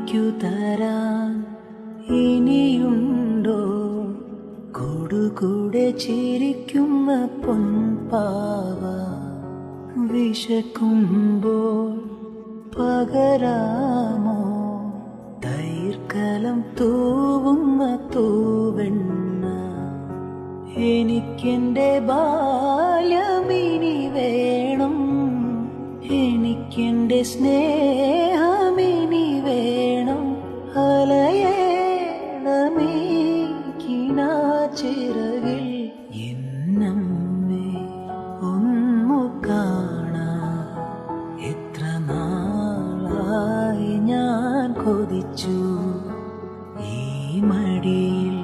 എനിക്കു തരാൻ ഇനിയുണ്ടോ? കൂടുകൂടെ ചിരിക്കുന്ന പൊൻപാവ വിശക്കുമ്പോൾ പകരാമോ? ദൈർഘലം തൂവുന്ന തൂവെണ്ണ എനിക്കെന്റെ ബാല്യമിനി വേണം, എനിക്കെന്റെ സ്നേഹമിനി വേണം. അലയേണമേ കിനാച്ചിറകിൽ എന്നമ്മേ ഒന്നു കാണാൻ എത്ര നാളായി ഞാൻ കൊതിച്ചു. ഈ മടിയിൽ